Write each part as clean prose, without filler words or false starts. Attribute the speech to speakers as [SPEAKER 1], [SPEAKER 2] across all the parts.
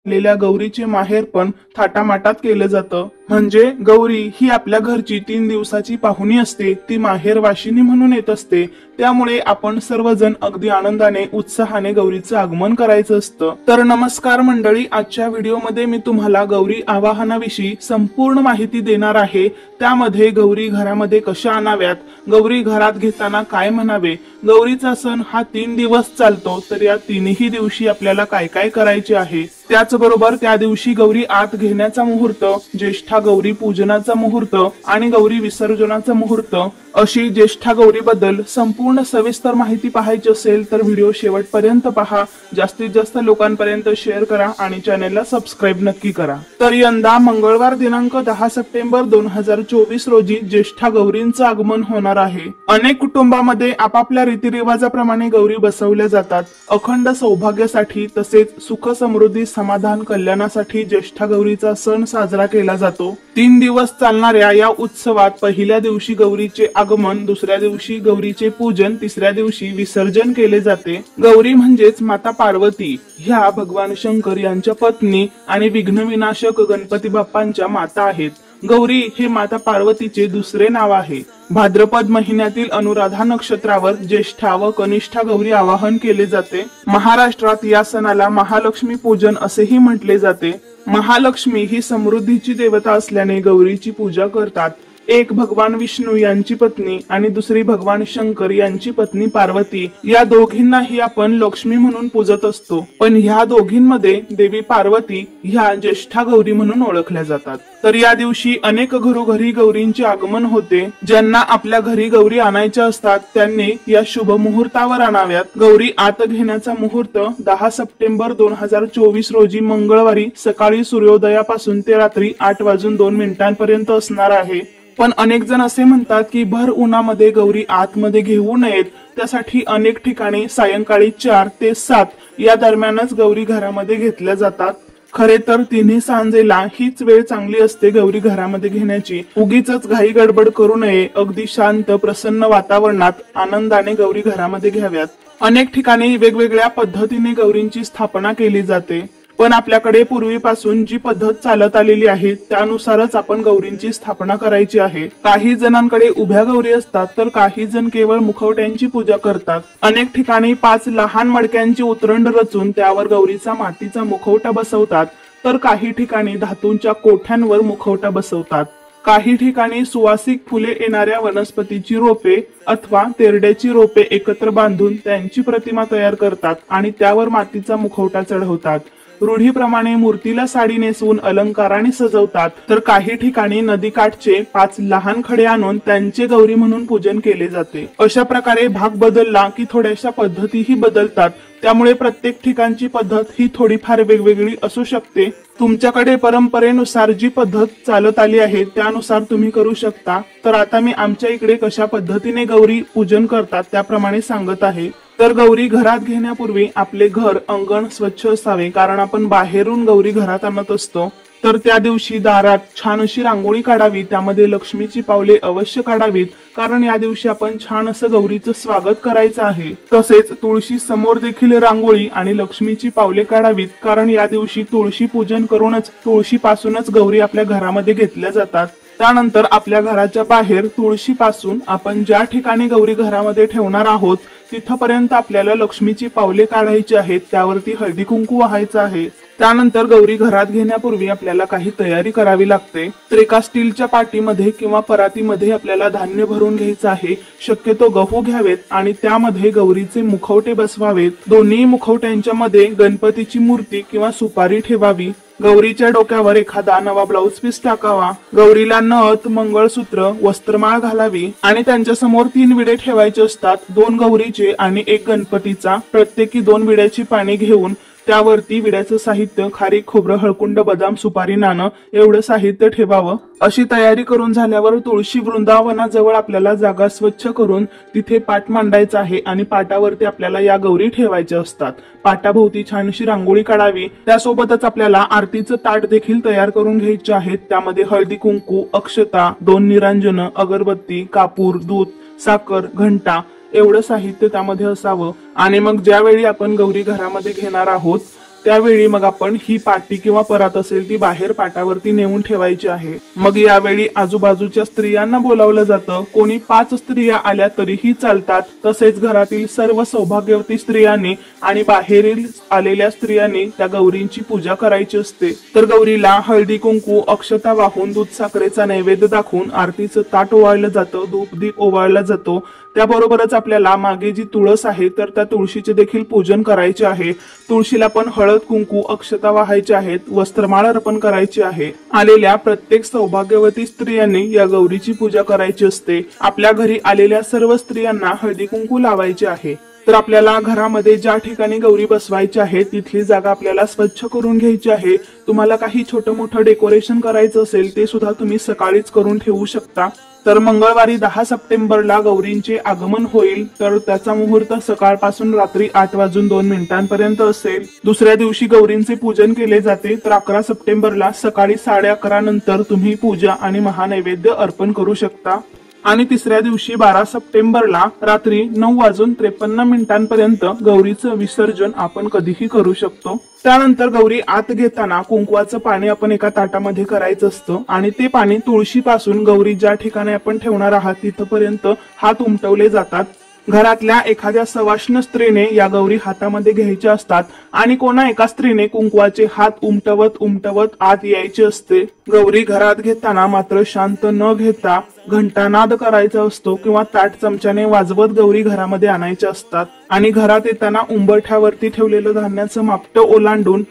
[SPEAKER 1] आलेल्या गौरीचे माहेर पण थाटामाटात केलं जातं। म्हणजे गौरी ही आपल्या घरची 3 दिवसाची पाहुणी असते, ती माहेर वाशिनी म्हणून येत असते। त्यामुळे आपण सर्वजण अगदी आनंदाने उत्साहाने गौरीचं आगमन करायचं असतं। तर नमस्कार मंडळी, आजच्या व्हिडिओमध्ये मी तुम्हाला गौरी आवाहनाविषयी संपूर्ण माहिती देणार आहे। त्यामध्ये गौरी घरामध्ये कशा आणाव्यात, गौरी घरात घेताना काय म्हणावे, गौरीचा सण हा 3 दिवस चालतो, तर या 3ही दिवशी आपल्याला काय काय करायचे आहे, त्याचबरोबर त्या दिवशी गौरी आत घेण्याचा मुहूर्त, ज्येष्ठा गौरी पूजनाचा मुहूर्त आणि गौरी विसर्जनाचा मुहूर्त, अशी ज्येष्ठा गौरी बद्दल संपूर्ण सविस्तर माहिती पाहायची असेल तर व्हिडिओ शेवटपर्यंत पहा। जास्तीत जास्त लोकांपर्यंत शेअर करा आणि चॅनेलला सबस्क्राइब नक्की करा। तर यंदा मंगळवार दिनांक 10 सप्टेंबर 2024 रोजी ज्येष्ठा गौरींचं आगमन होणार आहे। अनेक कुटुंबामध्ये आपापल्या रीतिरिवाजाप्रमाणे गौरी बसवल्या जातात। अखंड सौभाग्यासाठी तसेच सुख समृद्धी समाधान कल्याणासाठी ज्येष्ठा गौरीचा सण साजरा केला जातो। 3 दिवस चालणाऱ्या या उत्सवात पहिल्या दिवशी गौरीचे आगमन, दुसऱ्या दिवशी गौरीचे पूजन, तिसऱ्या दिवशी विसर्जन केले जाते। गौरी म्हणजेच माता पार्वती ह्या भगवान शंकर यांच्या पत्नी आणि विघ्नविनाशक गणपती बाप्पांच्या माता आहेत। गौरी हे माता पार्वतीचे दुसरे नाव आहे। भाद्रपद महिन्यातील अनुराधा नक्षत्रावर ज्येष्ठा व कनिष्ठा गौरी आवाहन केले जाते। महाराष्ट्रात या सणाला महालक्ष्मी पूजन असेही म्हटले जाते। महालक्ष्मी ही समृद्धीची देवता असल्याने गौरीची पूजा करतात। एक भगवान विष्णू यांची पत्नी आणि दुसरी भगवान शंकर यांची पत्नी पार्वती, या दोघींनाही आपण लक्ष्मी म्हणून पूजत असतो। पण ह्या दोघींमध्ये देवी पार्वती ह्या ज्येष्ठा गौरी म्हणून ओळखल्या जातात। तर या दिवशी अनेक घरोघरी गौरींचे आगमन होते। ज्यांना आपल्या घरी गौरी आणायच्या असतात त्यांनी या शुभ मुहूर्तावर आणाव्यात। गौरी आत घेण्याचा मुहूर्त 10 सप्टेंबर 2024 रोजी मंगळवारी सकाळी सूर्योदयापासून ते रात्री 8:02 असणार आहे। पण अनेक जण असे म्हणतात की भर उन्हामध्ये गौरी आतमध्ये घेऊ नयेत, त्यासाठी अनेक ठिकाणी सायंकाळी 4 ते 7 या दरम्यानच गौरी घरामध्ये घेतल्या जातात। खरे तर तिन्ही सांजेला हीच वेळ चांगली असते गौरी घरामध्ये घेण्याची। उगीच घाई गडबड करू नये, अगदी शांत प्रसन्न वातावरणात आनंदाने गौरी घरामध्ये घ्याव्यात। अनेक ठिकाणी वेगवेगळ्या पद्धतीने गौरींची स्थापना केली जाते, पण आपल्याकडे पूर्वीपासून जी पद्धत चालत आलेली आहे त्यानुसारच आपण गौरींची स्थापना करायची आहे। काही जणांकडे उभ्या गौरी असतात तर काही जण केवळ मुखवट्यांची पूजा करतात। अनेक ठिकाणी 5 लहान मडक्यांची उतरंड रचून त्यावर गौरीचा मातीचा मुखवटा बसवतात, तर काही ठिकाणी धातूंच्या कोठ्यांवर मुखवटा बसवतात। काही ठिकाणी सुवासिक फुले येणाऱ्या वनस्पतीची रोपे अथवा तेरड्याची रोपे एकत्र बांधून त्यांची प्रतिमा तयार करतात आणि त्यावर मातीचा मुखवटा चढवतात। रूढीप्रमाणे मूर्तीला साडी नेसवून अलंकाराने सजवतात, तर काही ठिकाणी नदीकाठचे 5 लहान खडे आणून त्यांचे गौरी म्हणून पूजन केले जाते। अशा प्रकारे भाग बदलला की थोड्याशा पद्धतीही बदलतात, त्यामुळे प्रत्येक ठिकाणची पद्धत ही थोडीफार वेगवेगळी असू शकते। तुमच्याकडे परंपरेनुसार जी पद्धत चालत आली आहे त्यानुसार तुम्ही करू शकता। तर आता मी आमच्या इकडे कशा पद्धतीने गौरी पूजन करतात त्याप्रमाणे सांगत आहे। तर गौरी घरात घेण्यापूर्वी आपले घर अंगण स्वच्छ असावे, कारण आपण बाहेरून गौरी घरात आणत असतो। तर त्या दिवशी दारात छान अशी रांगोळी काढावी, त्यामध्ये लक्ष्मीची पावले अवश्य काढावीत, कारण या दिवशी आपण छान असं गौरीचं स्वागत करायचं आहे। तसेच तुळशी समोर देखील रांगोळी आणि लक्ष्मीची पावले काढावीत, कारण या दिवशी तुळशी पूजन करूनच तुळशीपासूनच गौरी आपल्या घरामध्ये घेतल्या जातात। त्यानंतर आपल्या घराच्या बाहेर तुळशीपासून आपण ज्या ठिकाणी गौरी घरामध्ये ठेवणार आहोत तिथपर्यंत आपल्याला लक्ष्मीची पावले काढायची आहेत, त्यावरती हळदी कुंकू वाहायचं आहे। त्यानंतर गौरी घरात घेण्यापूर्वी आपल्याला काही तयारी करावी लागते। तर एका स्टीलच्या पाटीमध्ये किंवा परातीमध्ये आपल्याला धान्य भरून घ्यायचं आहे। शक्यतो गहू घ्यावेत आणि त्यामध्ये गौरीचे मुखवटे बसवावेत। दोन्ही मुखवट्यांच्या मध्ये गणपतीची मूर्ती किंवा सुपारी ठेवावी। गौरीच्या डोक्यावर एखादा नवा ब्लाउज पीस टाकावा। गौरीला नथ, मंगळसूत्र, वस्त्रमाळ घालावी आणि त्यांच्या समोर 3 विडे ठेवायचे असतात, 2 गौरीचे आणि 1 गणपतीचा। प्रत्येकी 2 विड्याची पाने घेऊन त्यावरती विड्याचं साहित्य खारीक, खोबरं, हळकुंड, बदाम, सुपारी, नाणं एवढं साहित्य ठेवावं। अशी तयारी करून झाल्यावर तुळशी वृंदावनाजवळ आपल्याला जागा स्वच्छ करून तिथे पाट मांडायचा आहे आणि पाटावरती आपल्याला या गौरी ठेवायच्या असतात। पाटाभोवती छानशी रांगोळी काढावी। त्यासोबतच आपल्याला आरतीचं ताट देखील तयार करून घ्यायचे आहेत। त्यामध्ये हळदी कुंकू, अक्षता, 2 निरांजन, अगरबत्ती, कापूर, दूध, साखर, घंटा एवढं साहित्य त्यामध्ये असावं। आणि मग ज्यावेळी आपण गौरी घरामध्ये घेणार आहोत त्यावेळी मग आपण ही पाटी किंवा परात असेल ती बाहेर पाटावरती नेऊन ठेवायची आहे। मग यावेळी आजूबाजूच्या स्त्रियांना बोलावलं जातं। कोणी 5 स्त्रिया आल्या तरीही चालतात। तसेच घरातील सर्व सौभाग्यवती स्त्रियांनी आणि बाहेरील आलेल्या स्त्रियांनी त्या गौरींची पूजा करायची असते। तर गौरीला हळदी कुंकू अक्षता वाहून दूध साखरेचा नैवेद्य दाखवून आरतीचं ताट ओवाळलं जातं, धूप दीप ओवाळला जातो। त्याबरोबरच आपल्याला मागे जी तुळस आहे तर त्या तुळशीचे देखील पूजन करायचे आहे। तुळशीला पण हळद कुंकू अक्षता वाहायचे आहेत, वस्त्रमाळ अर्पण करायची आहे। आलेल्या प्रत्येक सौभाग्यवती स्त्रियांनी या गौरीची पूजा करायची असते। आपल्या घरी आलेल्या सर्व स्त्रियांना हळदी कुंकू लावायचे आहे। तर आपल्याला घरामध्ये ज्या ठिकाणी गौरी बसवायची आहे तिथली जागा आपल्याला स्वच्छ करून घ्यायची आहे। तुम्हाला काही छोटं मोठं डेकोरेशन करायचं असेल ते सुद्धा तुम्ही सकाळीच करून ठेवू शकता। तर मंगळवारी 10 सप्टेंबरला गौरींचे आगमन होईल। तर त्याचा मुहूर्त सकाळपासून रात्री 8:02 असेल। दुसऱ्या दिवशी गौरींचे पूजन केले जाते। तर 11 सप्टेंबरला सकाळी 11:30 नंतर तुम्ही पूजा आणि महानैवेद्य अर्पण करू शकता। आणि तिसऱ्या दिवशी 12 सप्टेंबरला रात्री 9:53 गौरीचं विसर्जन आपण कधीही करू शकतो। त्यानंतर गौरी आत घेताना कुंकवाचं पाणी आपण एका ताटामध्ये करायचं असतं आणि ते पाणी तुळशीपासून गौरी ज्या ठिकाणी आपण ठेवणार आहात तिथपर्यंत हात उमटवले जातात। घरातल्या एखाद्या सवाष्ण स्त्रीने या गौरी हातामध्ये घ्यायच्या असतात आणि कोणा एका स्त्रीने कुंकवाचे हात उमटवत उमटवत आत यायचे असते। गौरी घरात घेताना मात्र शांत न घेता घंटानाद करायचा असतो किंवा ताट चमच्याने वाजवत गौरी घरामध्ये आणायच्या असतात आणि घरात येताना उंबरठ्यावरती ठेवलेलं धान्याचं मापटं ओलांडून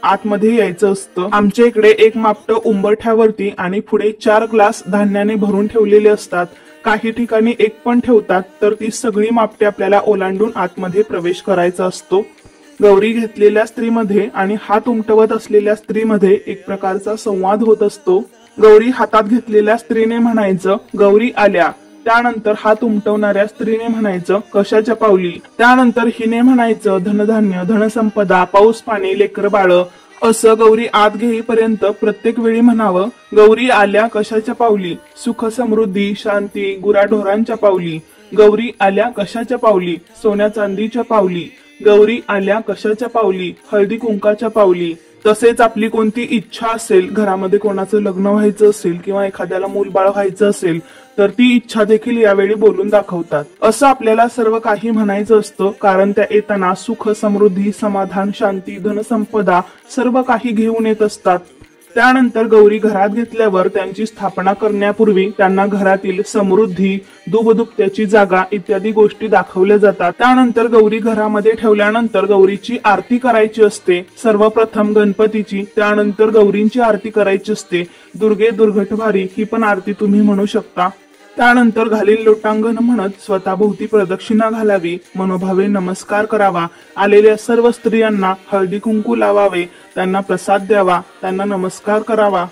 [SPEAKER 1] आतमध्ये यायचं असतं। आमच्या इकडे एक मापटं उंबरठ्यावरती आणि पुढे 4 ग्लास धान्याने भरून ठेवलेले असतात। काही ठिकाणी एक पण ठेवतात। तर ती सगळी मापटे आपल्याला ओलांडून आतमध्ये प्रवेश करायचा असतो। गौरी घेतलेल्या स्त्रीमध्ये आणि हात उमटवत असलेल्या स्त्रीमध्ये एक प्रकारचा संवाद होत असतो। गौरी हातात घेतलेल्या स्त्रीने म्हणायचं गौरी आल्या, त्यानंतर हात उमटवणाऱ्या स्त्रीने म्हणायचं कशाच्या पावली, त्यानंतर हिने म्हणायचं धनधान्य धनसंपदा पाऊस पाणी लेकर बाळ। असं गौरी आत घेईपर्यंत प्रत्येक वेळी म्हणावं गौरी आल्या कशाच्या पावली, सुख समृद्धी शांती गुराढोरांच्या पावली, गौरी आल्या कशाच्या पावली, सोन्या चांदीच्या पावली, गौरी आल्या कशाच्या पावली, हळदी कुंकाच्या पावली। तसेच आपली कोणती इच्छा असेल, घरामध्ये कोणाचं लग्न व्हायचं असेल किंवा एखाद्याला मूलबाळ व्हायचं असेल तर ती इच्छा देखील यावेळी बोलून दाखवतात। असं आपल्याला सर्व काही म्हणायचं असतं कारण त्या येताना सुख समृद्धी समाधान शांती धनसंपदा सर्व काही घेऊन येत असतात। त्यानंतर गौरी घरात घेतल्यावर त्यांची स्थापना करण्यापूर्वी त्यांना घरातील समृद्धी दुबदुबत्याची जागा इत्यादी गोष्टी दाखवल्या जातात। त्यानंतर गौरी घरामध्ये ठेवल्यानंतर गौरीची आरती करायची असते। सर्वप्रथम गणपतीची, त्यानंतर गौरींची आरती करायची असते। दुर्गे दुर्घटभारी ही पण आरती तुम्ही म्हणू शकता। त्यानंतर घालील लोटांगण म्हणत स्वतःभोवती प्रदक्षिणा घालावी, मनोभावे नमस्कार करावा, आलेल्या सर्व स्त्रियांना हळदी कुंकू लावावे, त्यांना प्रसाद द्यावा, त्यांना नमस्कार करावा।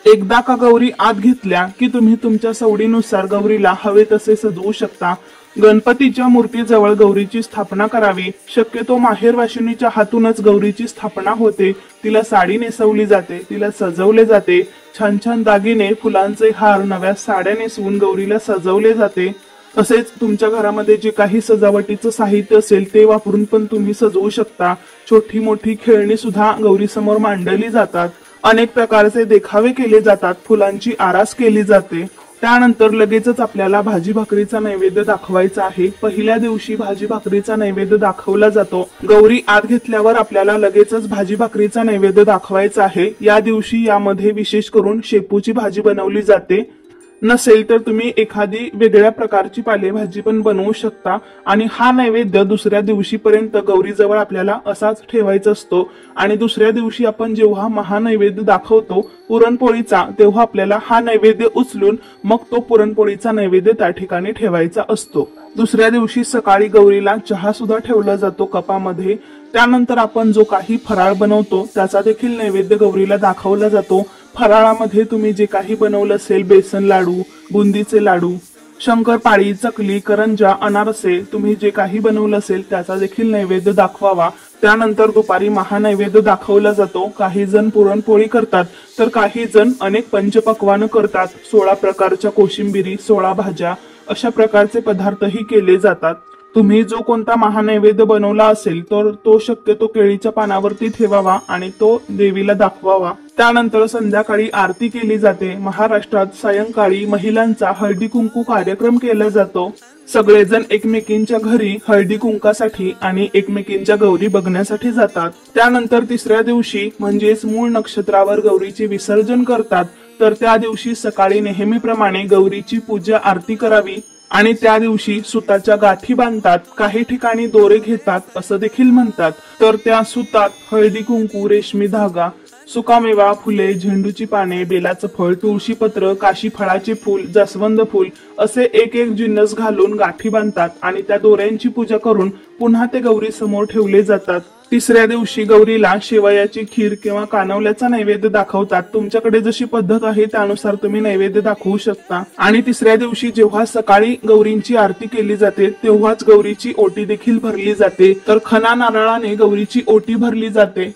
[SPEAKER 1] एकदा का गौरी आत घेतल्या की तुम्ही तुमच्या सवडीनुसार गौरीला हवे तसे सजवू शकता। गणपतीच्या मूर्तीजवळ गौरीची स्थापना करावी। शक्यतो माहेरवाशिनीच्या हातूनच गौरीची स्थापना होते। तिला साडी नेसवली जाते, तिला सजवले जाते, छान छान दागिने फुलांचे हार नव्या साड्या नेसवून गौरीला सजवले जाते। तसेच तुमच्या घरामध्ये जे काही सजावटीचं साहित्य असेल ते वापरून पण तुम्ही सजवू शकता। छोटी मोठी खेळणी सुद्धा गौरी समोर मांडली जातात। अनेक प्रकारचे देखावे केले जातात, फुलांची आरास केली जाते। त्यानंतर लगेचच आपल्याला भाजी भाकरीचा नैवेद्य दाखवायचा आहे। पहिल्या दिवशी भाजी भाकरीचा नैवेद्य दाखवला जातो। गौरी आत घेतल्यावर आपल्याला लगेचच भाजी भाकरीचा नैवेद्य दाखवायचा आहे। या दिवशी यामध्ये विशेष करून शेपूची भाजी बनवली जाते। नसेल तर तुम्ही एखादी वेगळ्या प्रकारची पालेभाजी पण बनवू शकता आणि हा नैवेद्य दुसऱ्या दिवशीपर्यंत गौरीजवळ आपल्याला असाच ठेवायचा असतो। आणि दुसऱ्या दिवशी आपण जेव्हा महानैवेद्य दाखवतो पुरणपोळीचा, तेव्हा आपल्याला हा नैवेद्य उचलून मग तो पुरणपोळीचा नैवेद्य त्या ठिकाणी ठेवायचा असतो। दुसऱ्या दिवशी सकाळी गौरीला चहा सुद्धा ठेवला जातो कपामध्ये। त्यानंतर आपण जो काही फराळ बनवतो त्याचा देखील नैवेद्य गौरीला दाखवला जातो। फराळामध्ये तुम्ही जे काही बनवलं असेल, बेसन लाडू, बुंदीचे लाडू, शंकरपाळी, चकली, करंजा, अनारसे, तुम्ही जे काही बनवलं असेल त्याचा देखील नैवेद्य दाखवावा। त्यानंतर दुपारी महानैवेद्य दाखवला जातो। काही जण पुरणपोळी करतात तर काही जण अनेक पंचपक्वान्न करतात। 16 प्रकारच्या कोशिंबिरी, 16 भाज्या अशा प्रकारचे पदार्थही केले जातात। तुम्ही जो कोणता महानैवेद्य बनवला असेल तर तो शक्यतो केळीच्या पानावरती ठेवावा आणि तो देवीला दाखवावा। त्यानंतर संध्याकाळी आरती केली जाते। महाराष्ट्रात सायंकाळी महिलांचा हळदी कुंकू कार्यक्रम केला जातो। सगळेजण एकमेकींच्या घरी हळदी कुंकासाठी आणि एकमेकींच्या गौरी बघण्यासाठी जातात। त्यानंतर तिसऱ्या दिवशी म्हणजेच मूळ नक्षत्रावर गौरीचे विसर्जन करतात। तर त्या दिवशी सकाळी नेहमीप्रमाणे गौरीची पूजा आरती करावी आणि त्या दिवशी सुताच्या गाठी बांधतात। काही ठिकाणी दोरे घेतात असं देखील म्हणतात। तर त्या सुतात हळदी कुंकू, रेशमी धागा, सुकामेवा, फुले, झेंडूची पाने, बेलाचं फळ, तुळशी पत्र, काशी फळाचे फूल, जास्वंद फूल असे एक एक जिन्नस घालून गाठी बांधतात आणि त्या दोऱ्यांची पूजा करून पुन्हा ते गौरी समोर ठेवले जातात। तिसऱ्या दिवशी गौरीला शेवयाची खीर किंवा कानवल्याचा नैवेद्य दाखवतात। तुमच्याकडे जशी पद्धत आहे त्यानुसार तुम्ही नैवेद्य दाखवू शकता। आणि तिसऱ्या दिवशी जेव्हा सकाळी गौरींची आरती केली जाते तेव्हाच गौरीची ओटी देखील भरली जाते। तर खणा नारळाने गौरीची ओटी भरली जाते।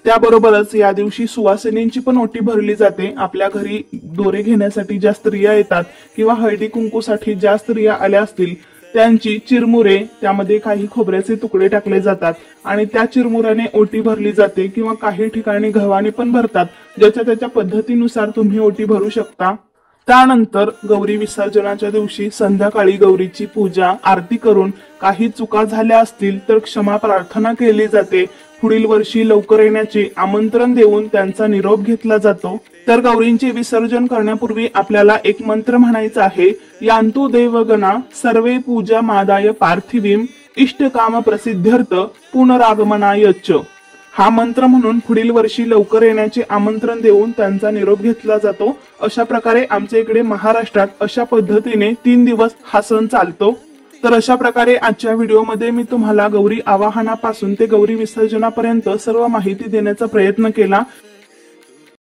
[SPEAKER 1] त्याबरोबरच या दिवशी सुवासिनींची पण ओटी भरली जाते। आपल्या घरी दोरे घेण्यासाठी ज्या स्त्रिया येतात किंवा हळदी कुंकूसाठी ज्या स्त्रिया आल्या असतील त्यांची चिरमुरे, त्यामध्ये काही खोबऱ्याचे तुकडे टाकले जातात आणि त्या चिरमुऱ्याने ओटी भरली जाते किंवा काही ठिकाणी गव्हाने पण भरतात। ज्याच्या त्याच्या पद्धतीनुसार तुम्ही ओटी भरू शकता। त्यानंतर गौरी विसर्जनाच्या दिवशी संध्याकाळी गौरीची पूजा आरती करून काही चुका झाल्या असतील तर क्षमा प्रार्थना केली जाते। पुढील वर्षी लवकर येण्याचे आमंत्रण देऊन त्यांचा निरोप घेतला जातो। तर गौरींचे विसर्जन करण्यापूर्वी आपल्याला एक मंत्र म्हणायचा आहे, यांतु देवगणा सर्वे पूजा मादाय पार्थिवीम इष्टकाम प्रसिद्ध्यर्थ पुनरागमनायच। हा मंत्र म्हणून पुढील वर्षी लवकर येण्याचे आमंत्रण देऊन त्यांचा निरोप घेतला जातो। अशा प्रकारे आमच्या इकडे महाराष्ट्रात अशा पद्धतीने 3 दिवस हा सण चालतो। तर अशा प्रकारे आजच्या व्हिडिओमध्ये मी तुम्हाला गौरी आवाहनापासून ते गौरी विसर्जनापर्यंत सर्व माहिती देण्याचा प्रयत्न केला।